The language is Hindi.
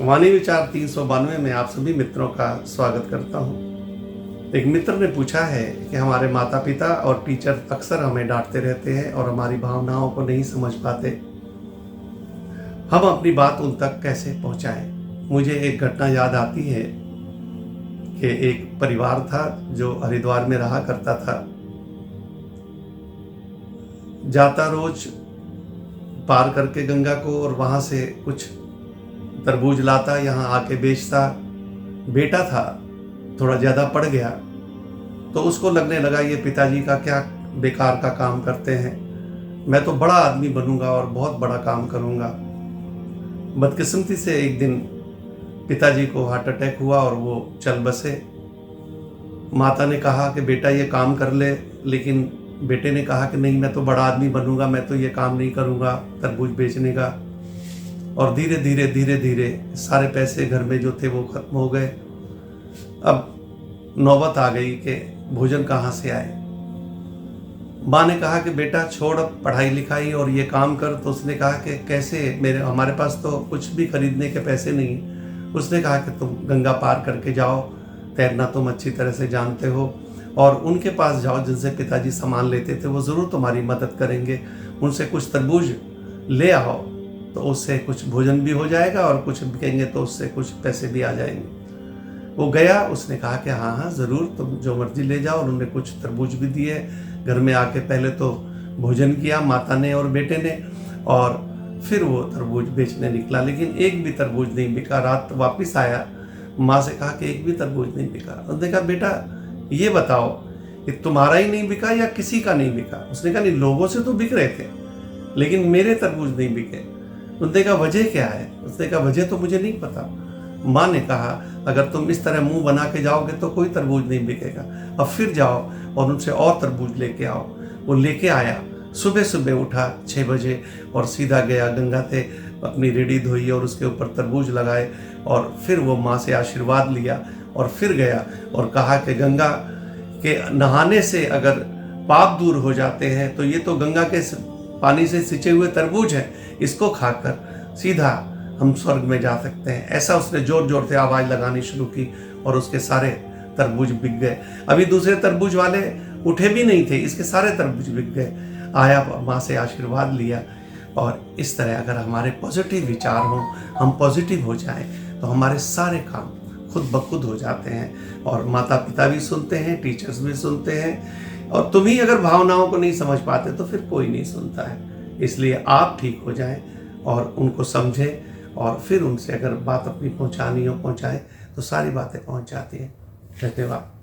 वाणी विचार 392 में आप सभी मित्रों का स्वागत करता हूँ। एक मित्र ने पूछा है कि हमारे माता पिता और टीचर अक्सर हमें डांटते रहते हैं और हमारी भावनाओं को नहीं समझ पाते। हम अपनी बात उन तक कैसे पहुँचाएं? मुझे एक घटना याद आती है कि एक परिवार था जो हरिद्वार में रहा करता था। जाता रोज पार करके गंगा को और वहाँ से कुछ तरबूज लाता, यहाँ आके बेचता। बेटा था, थोड़ा ज़्यादा पड़ गया तो उसको लगने लगा ये पिताजी का क्या बेकार का काम करते हैं, मैं तो बड़ा आदमी बनूंगा और बहुत बड़ा काम करूंगा। बदकिस्मती से एक दिन पिताजी को हार्ट अटैक हुआ और वो चल बसे। माता ने कहा कि बेटा ये काम कर ले, लेकिन बेटे ने कहा कि नहीं, मैं तो बड़ा आदमी बनूंगा, मैं तो ये काम नहीं करूंगा तरबूज बेचने का। और धीरे धीरे सारे पैसे घर में जो थे वो खत्म हो गए। अब नौबत आ गई कि भोजन कहाँ से आए। माँ ने कहा कि बेटा छोड़ अब पढ़ाई लिखाई और ये काम कर। तो उसने कहा कि कैसे, हमारे पास तो कुछ भी खरीदने के पैसे नहीं। उसने कहा कि तुम गंगा पार करके जाओ, तैरना तुम अच्छी तरह से जानते हो, और उनके पास जाओ जिनसे पिताजी सामान लेते थे, वो ज़रूर तुम्हारी मदद करेंगे। उनसे कुछ तरबूज ले आओ तो उससे कुछ भोजन भी हो जाएगा और कुछ बिकेंगे तो उससे कुछ पैसे भी आ जाएंगे। वो गया, उसने कहा कि हाँ हाँ ज़रूर, तुम जो मर्जी ले जाओ। और उन्होंने कुछ तरबूज भी दिए। घर में आके पहले तो भोजन किया माता ने और बेटे ने, और फिर वो तरबूज बेचने निकला, लेकिन एक भी तरबूज नहीं बिका। रात वापस आया, माँ से कहा कि एक भी तरबूज नहीं बिका। उसने कहा बेटा ये बताओ कि तुम्हारा ही नहीं बिका या किसी का नहीं बिका? उसने कहा नहीं, लोगों से तो बिक रहे थे लेकिन मेरे तरबूज नहीं बिके। उसने कहा वजह क्या है? उसने कहा वजह तो मुझे नहीं पता। माँ ने कहा अगर तुम इस तरह मुंह बना के जाओगे तो कोई तरबूज नहीं बिकेगा। अब फिर जाओ और उनसे और तरबूज लेके आओ। वो लेके आया, सुबह सुबह उठा 6 बजे और सीधा गया गंगा पे, अपनी रेडी धोई और उसके ऊपर तरबूज लगाए, और फिर वो माँ से आशीर्वाद लिया और फिर गया और कहा कि गंगा के नहाने से अगर पाप दूर हो जाते हैं तो ये तो गंगा के पानी से सिंचे हुए तरबूज हैं, इसको खाकर सीधा हम स्वर्ग में जा सकते हैं। ऐसा उसने जोर जोर से आवाज़ लगानी शुरू की और उसके सारे तरबूज बिक गए। अभी दूसरे तरबूज वाले उठे भी नहीं थे, इसके सारे तरबूज बिक गए। आया, माँ से आशीर्वाद लिया। और इस तरह अगर हमारे पॉजिटिव विचार हों, हम पॉजिटिव हो जाएं, तो हमारे सारे काम खुद ब खुद हो जाते हैं। और माता पिता भी सुनते हैं, टीचर्स भी सुनते हैं। और तुम ही अगर भावनाओं को नहीं समझ पाते तो फिर कोई नहीं सुनता है। इसलिए आप ठीक हो जाएं और उनको समझें, और फिर उनसे अगर बात अपनी पहुंचानी हो पहुंचाएं, तो सारी बातें पहुंच जाती हैं। धन्यवाद।